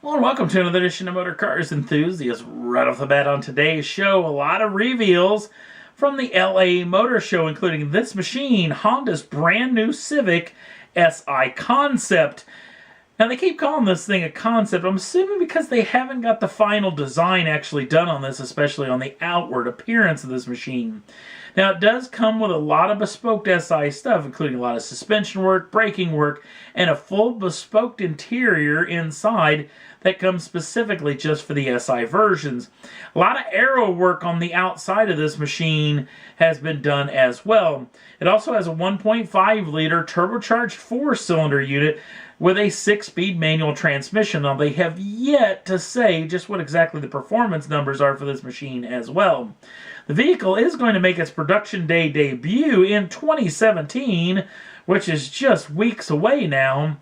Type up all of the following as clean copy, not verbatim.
Hello and welcome to another edition of Motor Cars Enthusiasts. Right off the bat on today's show, a lot of reveals from the LA Motor Show, including this machine, Honda's brand new Civic Si concept. Now, they keep calling this thing a concept. I'm assuming because they haven't got the final design actually done on this, especially on the outward appearance of this machine. Now, it does come with a lot of bespoke Si stuff, including a lot of suspension work, braking work, and a full bespoke interior inside that comes specifically just for the Si versions. A lot of aero work on the outside of this machine has been done as well. It also has a 1.5-liter turbocharged 4-cylinder unit with a 6-speed manual transmission. Now, they have yet to say just what exactly the performance numbers are for this machine as well. The vehicle is going to make its production day debut in 2017, which is just weeks away now.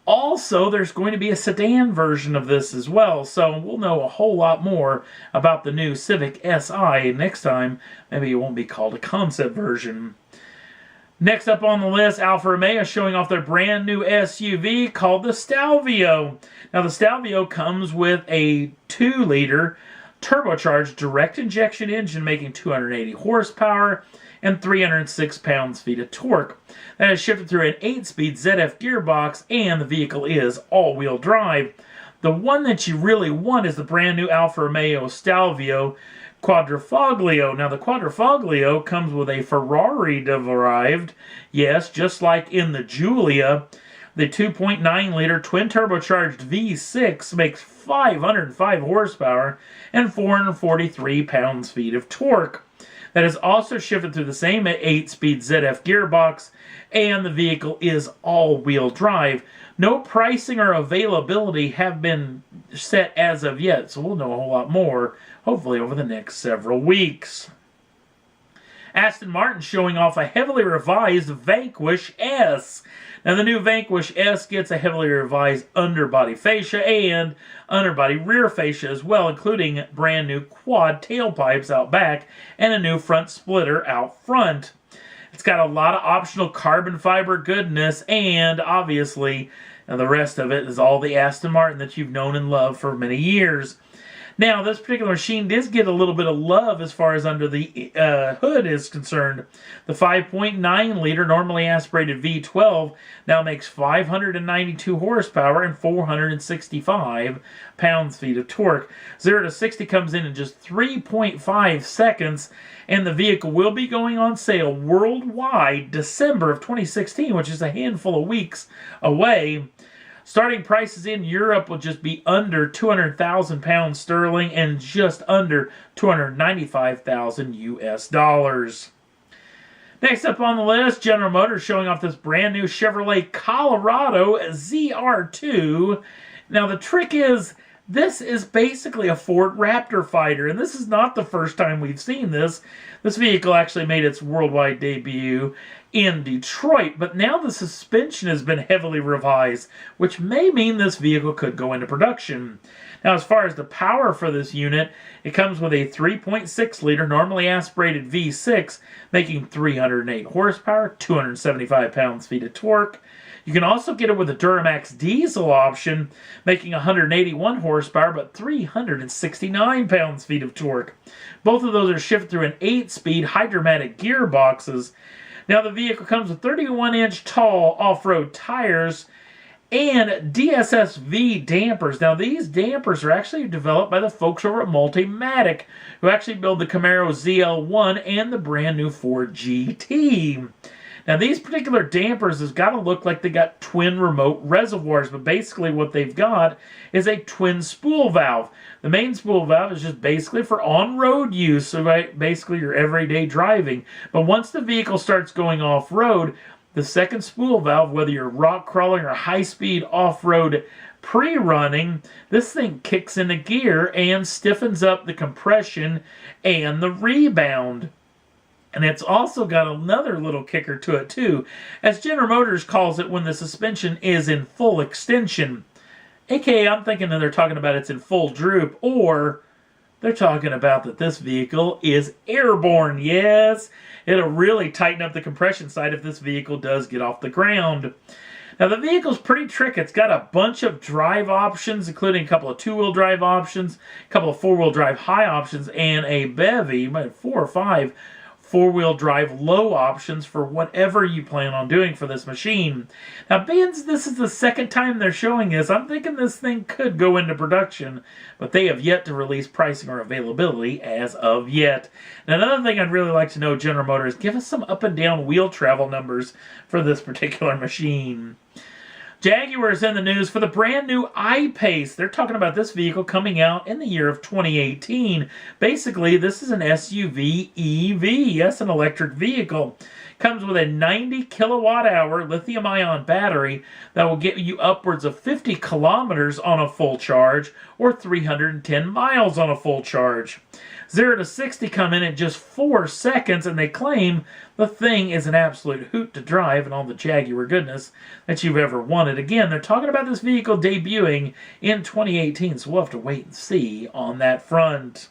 Also, there's going to be a sedan version of this as well, so we'll know a whole lot more about the new Civic Si next time. Maybe it won't be called a concept version. Next up on the list, Alfa Romeo showing off their brand new SUV called the Stelvio. Now, the Stelvio comes with a 2-liter turbocharged direct injection engine making 280 horsepower and 306 pounds-feet of torque. That is shifted through an 8-speed ZF gearbox, and the vehicle is all-wheel drive. The one that you really want is the brand new Alfa Romeo Stelvio Quadrifoglio. Now, the Quadrifoglio comes with a Ferrari-derived, yes, just like in the Giulia, the 2.9-liter twin-turbocharged V6 makes 505 horsepower and 443 pounds-feet of torque. That is also shifted through the same 8-speed ZF gearbox, and the vehicle is all-wheel drive. No pricing or availability have been set as of yet, so we'll know a whole lot more, hopefully over the next several weeks. Aston Martin showing off a heavily revised Vanquish S. Now, the new Vanquish S gets a heavily revised underbody fascia and underbody rear fascia as well, including brand new quad tailpipes out back and a new front splitter out front. It's got a lot of optional carbon fiber goodness, and obviously the rest of it is all the Aston Martin that you've known and loved for many years. Now, this particular machine does get a little bit of love as far as under the hood is concerned. The 5.9-liter normally aspirated V12 now makes 592 horsepower and 465 pounds-feet of torque. 0 to 60 comes in just 3.5 seconds, and the vehicle will be going on sale worldwide December of 2016, which is a handful of weeks away. Starting prices in Europe will just be under 200,000 pounds sterling and just under 295,000 US dollars. Next up on the list, General Motors showing off this brand new Chevrolet Colorado ZR2. Now, the trick is, this is basically a Ford Raptor fighter, and this is not the first time we've seen this. This vehicle actually made its worldwide debut in Detroit, but now the suspension has been heavily revised, which may mean this vehicle could go into production. Now, as far as the power for this unit, it comes with a 3.6-liter normally aspirated V6, making 308 horsepower, 275 pounds-feet of torque. You can also get it with a Duramax diesel option, making 181 horsepower, but 369 pounds-feet of torque. Both of those are shifted through an 8-speed Hydro-Matic gearboxes. Now, the vehicle comes with 31-inch tall off-road tires and DSSV dampers. Now, these dampers are actually developed by the folks over at Multimatic, who actually build the Camaro ZL1 and the brand new Ford GT. Now, these particular dampers has got to look like they got twin remote reservoirs, but basically what they've got is a twin spool valve. The main spool valve is just basically for on-road use, so basically your everyday driving. But once the vehicle starts going off-road, the second spool valve, whether you're rock crawling or high-speed off-road pre-running, this thing kicks into gear and stiffens up the compression and the rebound. And it's also got another little kicker to it too, as General Motors calls it when the suspension is in full extension. AKA, I'm thinking that they're talking about it's in full droop, or they're talking about that this vehicle is airborne. Yes, it'll really tighten up the compression side if this vehicle does get off the ground. Now the vehicle's pretty tricky. It's got a bunch of drive options, including a couple of two-wheel drive options, a couple of four-wheel drive high options, and a bevy, 4 or 5 four-wheel drive low options for whatever you plan on doing for this machine. Now, being this is the second time they're showing this, I'm thinking this thing could go into production, but they have yet to release pricing or availability as of yet. And another thing I'd really like to know, General Motors, give us some up and down wheel travel numbers for this particular machine. Jaguar is in the news for the brand new I-Pace. They're talking about this vehicle coming out in the year of 2018. Basically, this is an SUV EV. Yes, an electric vehicle. Comes with a 90 kilowatt hour lithium-ion battery that will get you upwards of 50 kilometers on a full charge or 310 miles on a full charge. 0 to 60 come in just 4 seconds, and they claim the thing is an absolute hoot to drive and all the Jaguar goodness that you've ever wanted. Again, they're talking about this vehicle debuting in 2018, so we'll have to wait and see on that front.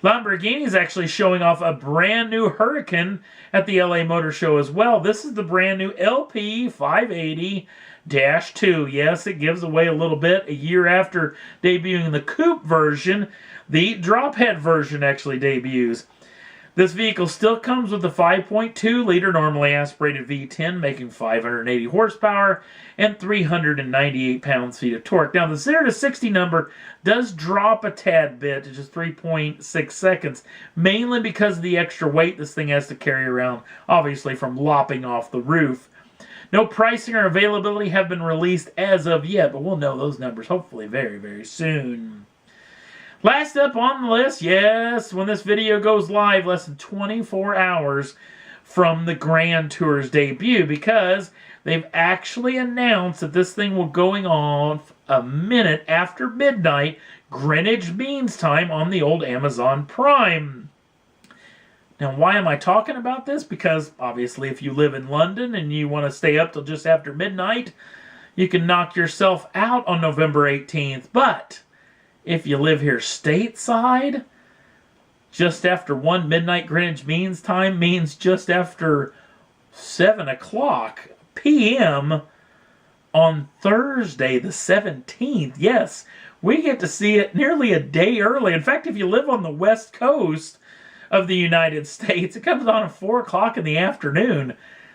Lamborghini is actually showing off a brand new Huracan at the LA Motor Show as well. This is the brand new LP 580-2. Yes, it gives away a little bit. A year after debuting the coupe version, the drop head version actually debuts. This vehicle still comes with the 5.2-liter normally aspirated V10, making 580 horsepower and 398 pounds-feet of torque. Now, the 0 to 60 number does drop a tad bit to just 3.6 seconds, mainly because of the extra weight this thing has to carry around, obviously from lopping off the roof. No pricing or availability have been released as of yet, but we'll know those numbers hopefully very, very soon. Last up on the list, yes, when this video goes live, less than 24 hours from the Grand Tour's debut, because they've actually announced that this thing will going on a minute after midnight Greenwich Means Time on the old Amazon Prime. Now, why am I talking about this? Because, obviously, if you live in London and you want to stay up till just after midnight, you can knock yourself out on November 18th, but if you live here stateside, just after 1 midnight Greenwich Means Time means just after 7 o'clock p.m. on Thursday the 17th. Yes, we get to see it nearly a day early. In fact, if you live on the West Coast of the United States, it comes on at 4 o'clock in the afternoon.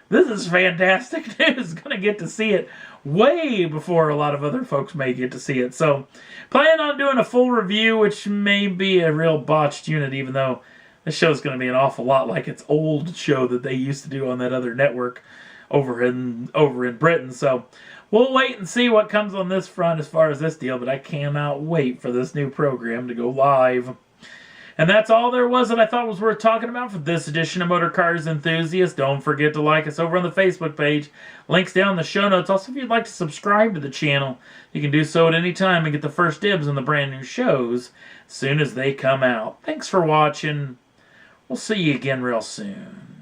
This is fantastic news. Going to get to see it way before a lot of other folks may get to see it. So, plan on doing a full review, which may be a real botched unit, even though this show's going to be an awful lot like its old show that they used to do on that other network over in Britain. So, we'll wait and see what comes on this front as far as this deal, but I cannot wait for this new program to go live. And that's all there was that I thought was worth talking about for this edition of Motor Cars Enthusiast. Don't forget to like us over on the Facebook page. Links down in the show notes. Also, if you'd like to subscribe to the channel, you can do so at any time and get the first dibs on the brand new shows as soon as they come out. Thanks for watching. We'll see you again real soon.